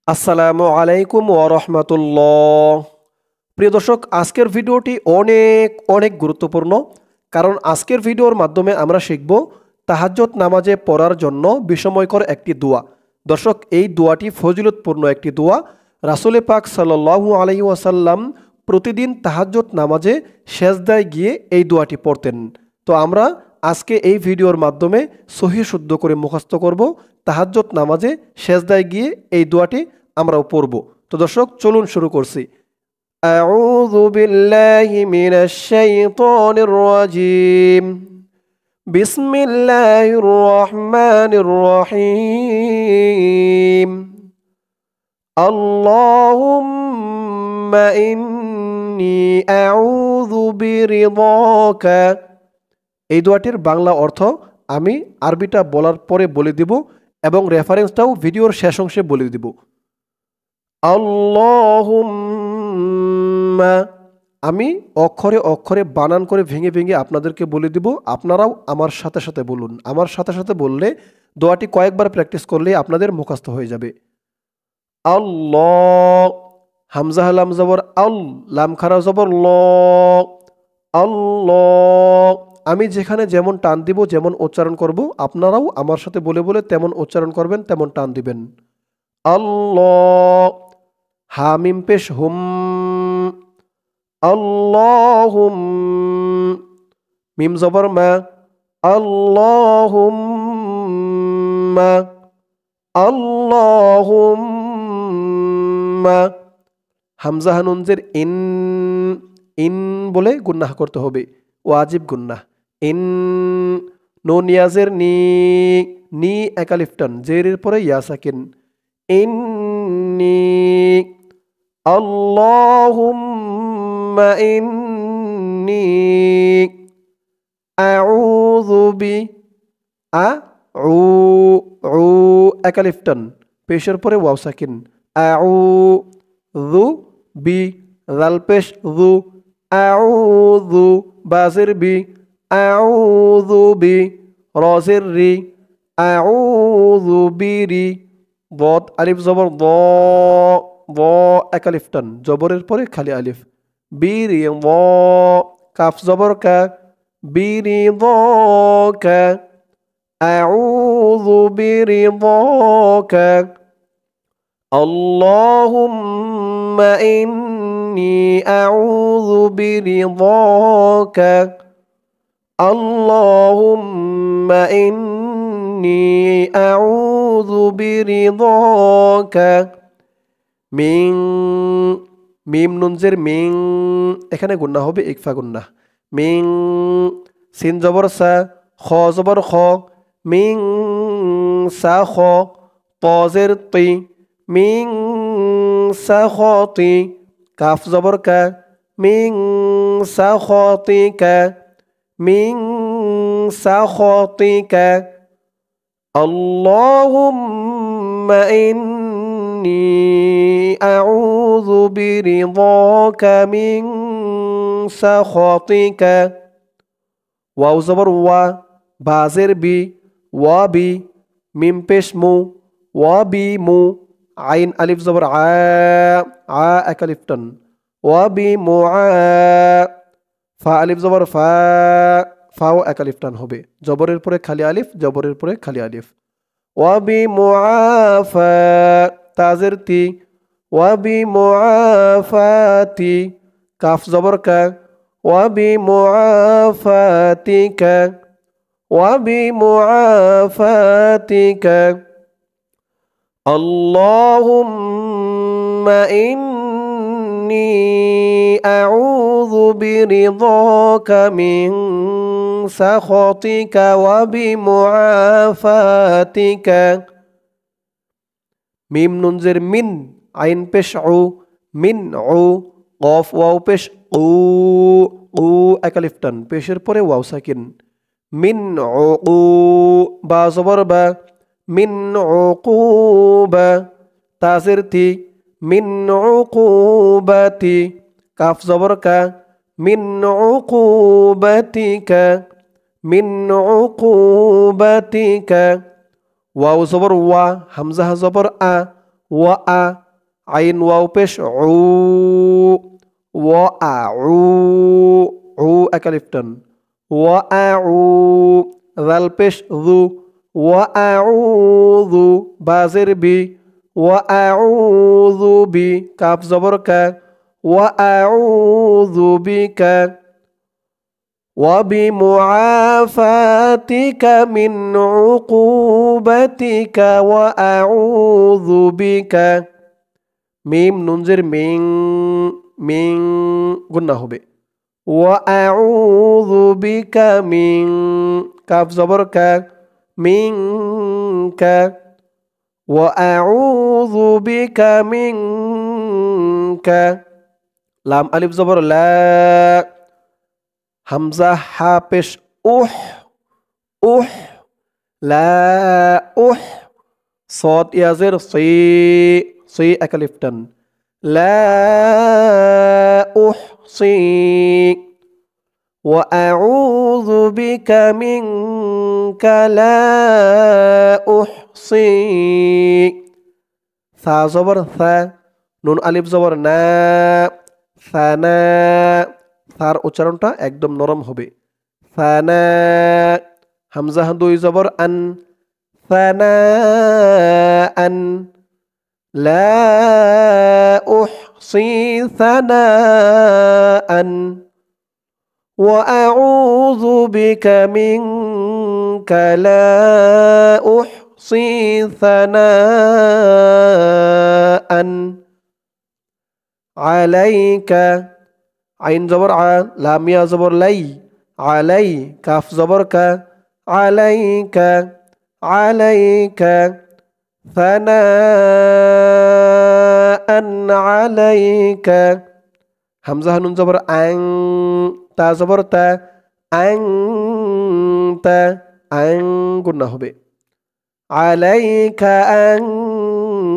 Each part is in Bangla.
আসসালামু আলাইকুম ওয়া রাহমাতুল্লাহ। প্রিয় দর্শক, আজকের ভিডিওটি অনেক অনেক গুরুত্বপূর্ণ, কারণ আজকের ভিডিওর মাধ্যমে আমরা শিখব তাহাজ্জুদ নামাজে পড়ার জন্য বিস্ময়কর একটি দোয়া। দর্শক, এই দোয়াটি ফজিলতপূর্ণ একটি দোয়া। রাসূল পাক সাল্লাল্লাহু আলাইহি ওয়াসাল্লাম প্রতিদিন তাহাজ্জুদ নামাজে সেজদায় গিয়ে এই দোয়াটি পড়তেন। তো আমরা আজকে এই ভিডিওর মাধ্যমে সহিহ শুদ্ধ করে মুখস্থ করব তাহাজ্জুদ নামাজে সেজদায় গিয়ে এই দোয়াটি আমরাও পড়ব। তো দর্শক, চলুন শুরু করছি। আউযু বিল্লাহি মিনাশ শাইতানির রাজীম। বিসমিল্লাহির রহমানির রহিম। আল্লাহুম্মা ইন্নী আউযু বিরিদাকা। এই দোয়াটির বাংলা অর্থ আমি আরবিটা বলার পরে বলে দিব এবং রেফারেন্সটাও ভিডিওর শেষ অংশে বলে দিব। আল্লাহুম্মা, আমি অক্ষরে অক্ষরে বানান করে ভেঙে ভেঙে আপনাদেরকে বলে দিব, আপনারাও আমার সাথে সাথে বলুন। আমার সাথে সাথে বললে দোয়াটি কয়েকবার প্র্যাকটিস করলে আপনাদের মুখস্থ হয়ে যাবে। আল্লাহ, হামজা লাম জবর আল, লাম খারা জবর ল, আল্লাহ। আমি যেখানে যেমন টান দিব, যেমন উচ্চারণ করব, আপনারাও আমার সাথে বলে বলে তেমন উচ্চারণ করবেন, তেমন টান দিবেন। আল্লাহ। হামিম পেশ হুম, আল্লাহুম। মিম জবর মা, আল্লাহুম্মা, আল্লাহুম্মা। হামজা হানুনজের ইন, ইন বলে গুন্নাহ করতে হবে, ওয়াজিব গুন্নাহ। ইন। নুন ইয়াজের নি, নি একালিফ টান, জেরের পরে ইয়া সাকিন। ইন্নি। আল্লাহুম্মা ইন্নি আউযু বি, আ উ, উ একালিফ টান, পেশের পরে ওয়াও সাকিন। আউযু বি, জাল পেশ যু, আউযু, বাজের বি, আউযু বি, রজের রি, আউযু বিরি। বদ আলিফ জবর দ, দ একালিফ টান, জবরের পরে খালি আলিফ। বিরি দ, কাফ জবর কা, বিরি দ কা, আউযু বিরি দ কা। আল্লাহুম্মা ইন্নী আউযু বিরিদাকা। আল্লাহুম্মা ইন্নী আউযু বিরিদাকা মিন, মিম নুনজের মিং, এখানে গুন্নাহ হবে ইকফা গুন্নাহ। মিং, সিন জবর সা, খ জবর খ, মিং সা খ, তজের তি, মিং সাখতি, কাফ জবর কা, মিং সাখতিকা, মিং সাখতিকা। আল্লাহুম্মা ইন্নী আউযু বিরিদাকা মিন সাখতিকা। ওয়াও জবর ওয়া, বাজের বি, ওয়া বি, মিম পেশ মু, ওয়া বি মু, আইন আলিফ জবর আ, আ একালিফ টান, ওয়া বি মু আ। ফা আলিফ জবর ফা, ফাও একালিফ টান হবে, জবরের পরে খালি আলিফ, জবরের পরে খালি আলিফ। ওয়া বি মু আফা, তাজের তি, ওয়া বি মু আফাতি, কাফ জবর কা, ওয়া বি মু আফাতিকা, ওয়া বি মু আফাতিকা। আল্লাহুম্মা ইন্নী আউযু বিরিদাকা মিন সাখতিকা ওয়া বিমুআফাতিকা। মিম নুনজের মিন, আইন পেশ উ, মিন উ, কফ ওয়াও পেশ উ, উ একালিফ টান, পেশের পরে ওয়াও সাকিন। মিন উ, বা জবর বা, মিন উকুবা, তাজের তি, মিন উকুবাতি, কাফ জবর কা, মিন উকুবাতিকা, মিন উকুবাতিকা। ওয়াও জবর ওয়া, হামজা জবর আ, ওয়া আ আইন ওয়াও পেশ উ ওয়া আ উ একালিফটান ওয়া আ জাল পেশ যু ওয়া আউযু বাজের বি ওয়া আউযু বি কাফ জবর কা ওয়া আউযু বিকা وبمعافاتك من عقوبتك وأعوذ بك মিম নুনজের মিং মিং গুন্না হবে وأعوذ بك من কাফ জবর কা منك وأعوذ بك منك লাম আলিফ জবর লা হামজা হা পেশ উহ উহ লা উহ صاد ইয়াজের সি একালিফটান লা উহসি وأعوذ بك منك لا أحصي ثا زبر ثا নুন আলিফ জবর না সানা তার উচ্চারণটা একদম নরম হবে সানা হামজা দুই জবর আন সানা আন লা উহসি সানাআন وأعوذ بك منك لا أحصي ثناء عليك عين زبر ع لام يا زبر لي علي كاف زبر ك عليك عليك ثناء عليك همزة نون زبر أن تا زبر تا أنت أن قلنا هو عليك أنت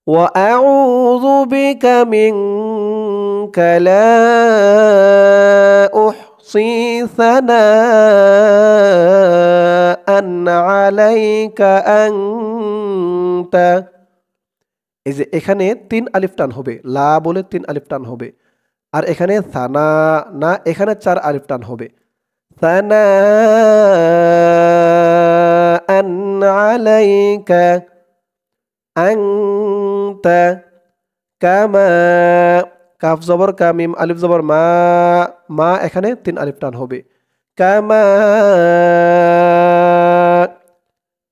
وأعوذ بك منك لا أحصي ثناء عليك أنت এই যে এখানে তিন আলিফ টান হবে লা বলে তিন আলিফ টান হবে আর এখানে সানা না এখানে চার আলিফ টান হবে সানা আন আলাইকা আনতা কামা কাফ জবর কা মিম আলিফ জবর মা মা এখানে তিন আলিফ টান হবে কামা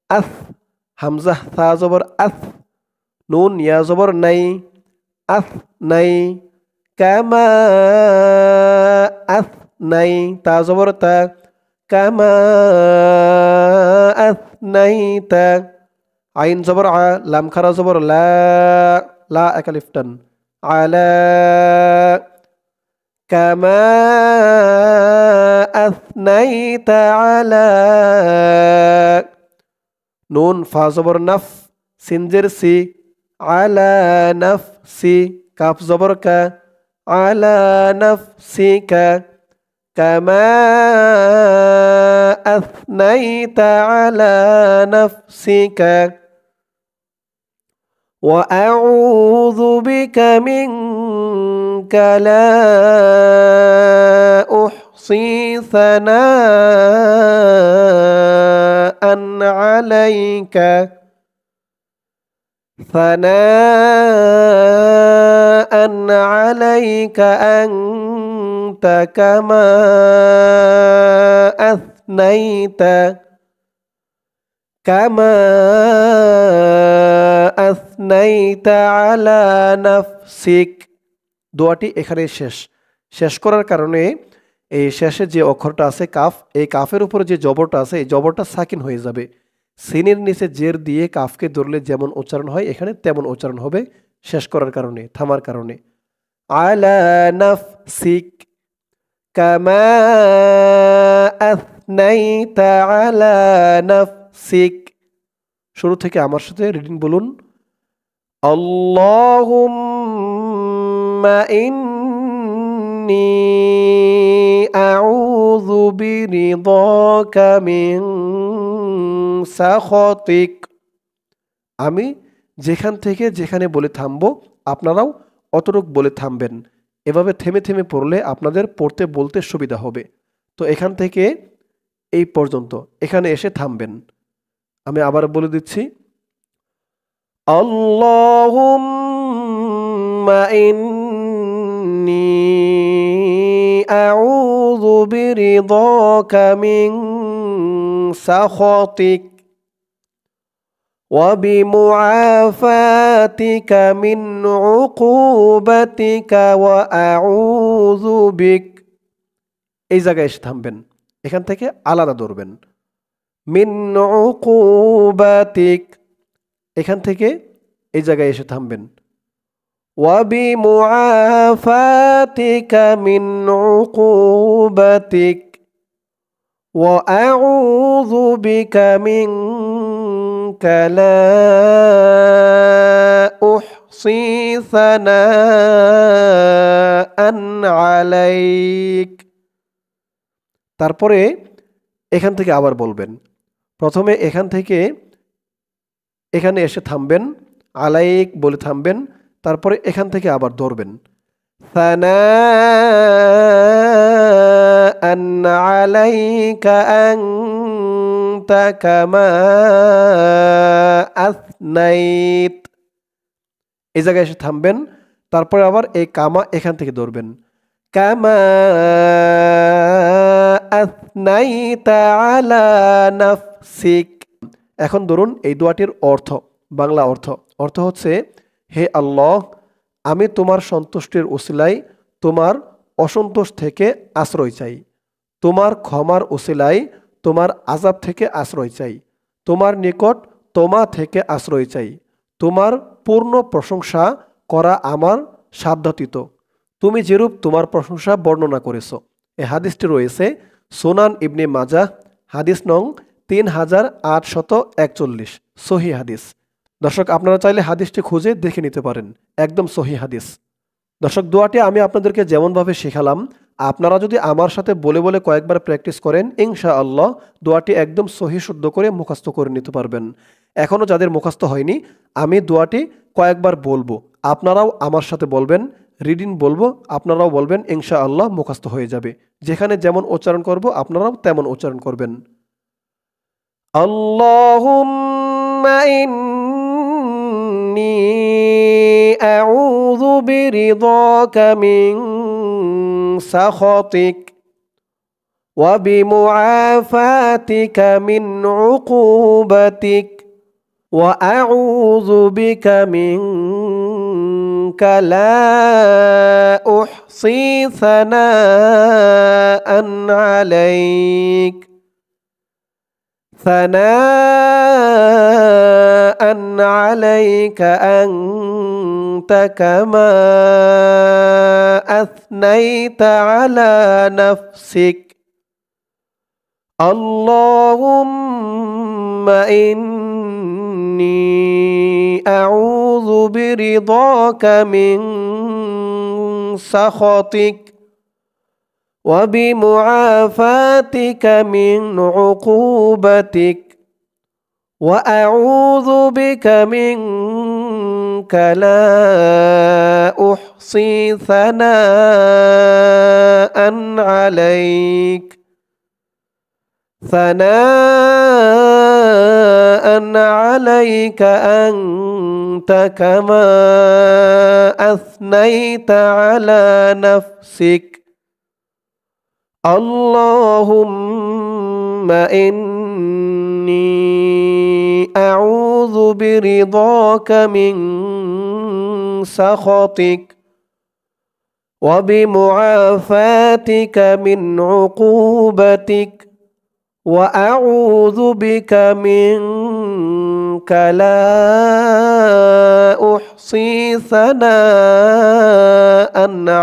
আস হামজা সা জবর আস নুন ইয়া জবর নাই আস নাই কামা আস নাই তা জবর তা কামা আস নাই তা আইন জবর আ লাম খারা জবর লা লা একালিফটান আলা কামা আসনাইতা আলা নুন ফা জবর নাফ সিনজের সি আলা নাফসি কাফ জবর কা আলা নাফসিকা কামা আসনাইতা আলা নাফসিকা وأعوذ بك منك لا أحصي ثناء عليك أنت كما أثنيت على نفسك দোয়াটি এখানে শেষ করার কারণে এই শেষে যে অক্ষরটা আছে কাফ এই কাফের উপরে যে জবরটা আছে এই জবরটা সাকিন হয়ে যাবে সিনের নিচে জের দিয়ে কাফকে ধরলে যেমন উচ্চারণ হয় এখানে তেমন উচ্চারণ হবে শেষ করার কারণে থামার কারণে আলা নাফসিক কামা আথনাইতা আলা নাফসিক শুরু থেকে আমার সাথে রিডিং বলুন আল্লাহুম্মা ইন্নী আউযু বিরিদাকা মিন সাখাতিক আমি যেখান থেকে যেখানে বলে থামবো আপনারাও অতটুক বলে থামবেন। এভাবে থেমে থেমে পড়লে আপনাদের পড়তে বলতে সুবিধা হবে। তো এখান থেকে এই পর্যন্ত এখানে এসে থামবেন। আমি আবার বলে দিচ্ছি, আল্লাহুম্মা ইন্নী আউযু বিরিদাকা মিন সাখাতিক ওয়া বিমুআফাতিকা মিন উকুবাতিকা ওয়া আউযু বিক। এই জায়গায় এসে থামবেন, এখান থেকে আলাদা ধরবেন। মিন উকুবাতিক, এখান থেকে এই জায়গায় এসে থামবেন। ওয়া বিমুআফাতিকা মিন উকুবাতিক ওয়া আউযু বিকা মিনকা লা উহসি সানাআন আলাইক। তারপরে এখান থেকে আবার বলবেন। প্রথমে এখান থেকে এখানে এসে থামবেন, আলাইক বলে থামবেন, তারপরে এখান থেকে আবার ধরবেন। সানাআন আলাইকা আনতা কামা আসনাইত। এই জায়গায় এসে থামবেন, তারপরে আবার এই কামা এখান থেকে ধরবেন। কামা আসনাইতা আলা নাফসিক। এখন ধরুন এই দোয়াটির অর্থ, বাংলা অর্থ হচ্ছে, হে আল্লাহ, আমি তোমার সন্তুষ্টির উসিলায় তোমার অসন্তোষ থেকে আশ্রয় চাই, তোমার ক্ষমার উসিলায় তোমার আযাব থেকে আশ্রয় চাই, তোমার নিকট তোমা থেকে আশ্রয় চাই, তোমার পূর্ণ প্রশংসা করা আমার সাধ্যাতীত, তুমি যেরূপ তোমার প্রশংসা বর্ণনা করেছ। এই হাদিসটি রয়েছে সুনান ইবনে মাজাহ, হাদিস নং 3841, সহিহ হাদিস। দর্শক, আপনারা চাইলে হাদিসটি খুঁজে দেখে নিতে পারেন, একদম সহিহ হাদিস। দর্শক, দোয়াটি আমি আপনাদেরকে যেমনভাবে শেখালাম, আপনারা যদি আমার সাথে বলে বলে কয়েকবার প্র্যাকটিস করেন, ইনশাআল্লাহ দোয়াটি একদম সহিহ শুদ্ধ করে মুখস্থ করে নিতে পারবেন। এখনও যাদের মুখস্থ হয়নি, আমি দোয়াটি কয়েকবার বলবো, আপনারাও আমার সাথে বলবেন, রিডিং বলবো, আপনারাও বলবেন, ইনশাআল্লাহ মুখস্থ হয়ে যাবে। যেখানে যেমন উচ্চারণ করব আপনারাও তেমন উচ্চারণ করবেন। আল্লাহুম্মা ইন্নী আউযু বিরিদাকা মিন সাখাতিক ওয়া বিমুআফাতিকা মিন উকুবাতিক ওয়া আউযু বিকা মিনকা লা উহসি সানাআন আলাইক ثناء عليك أنت كما أثنيت على نفسك اللهم إني أعوذ برضاك من سخطك وبمعافاتك من عقوبتك وأعوذ بك منك لا أحصي ثناء عليك أنت كما أثنيت على نفسك اللهم إني أعوذ برضاك من سخطك وبمعافاتك من عقوبتك وأعوذ بك منك لا أحصي ثناء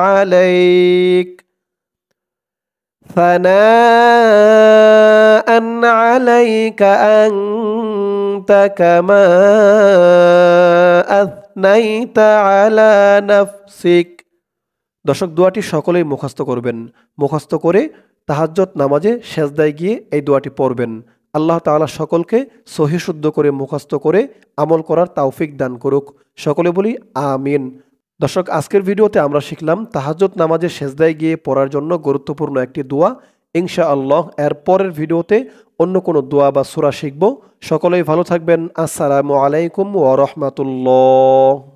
عليك ثناء عليك أنت كما أثنيت على نفسك। দর্শক, দোয়াটি সকলেই মুখস্থ করবেন। মুখস্থ করে তাহাজ্জুদ নামাজে সেজদায় গিয়ে এই দোয়াটি পড়বেন। আল্লাহ তাআলা সকলকে সহি শুদ্ধ করে মুখস্থ করে আমল করার তৌফিক দান করুক। সকলে বলি আমিন। দর্শক, আজকের ভিডিওতে আমরা শিখলাম তাহাজ্জুদ নামাজে সেজদায় গিয়ে পড়ার জন্য গুরুত্বপূর্ণ একটি দোয়া। ইনশাআল্লাহ এর পরের ভিডিওতে অন্য কোনো দোয়া বা সূরা শিখব। সকলেই ভালো থাকবেন। আসসালামু আলাইকুম ওয়া রাহমাতুল্লাহ।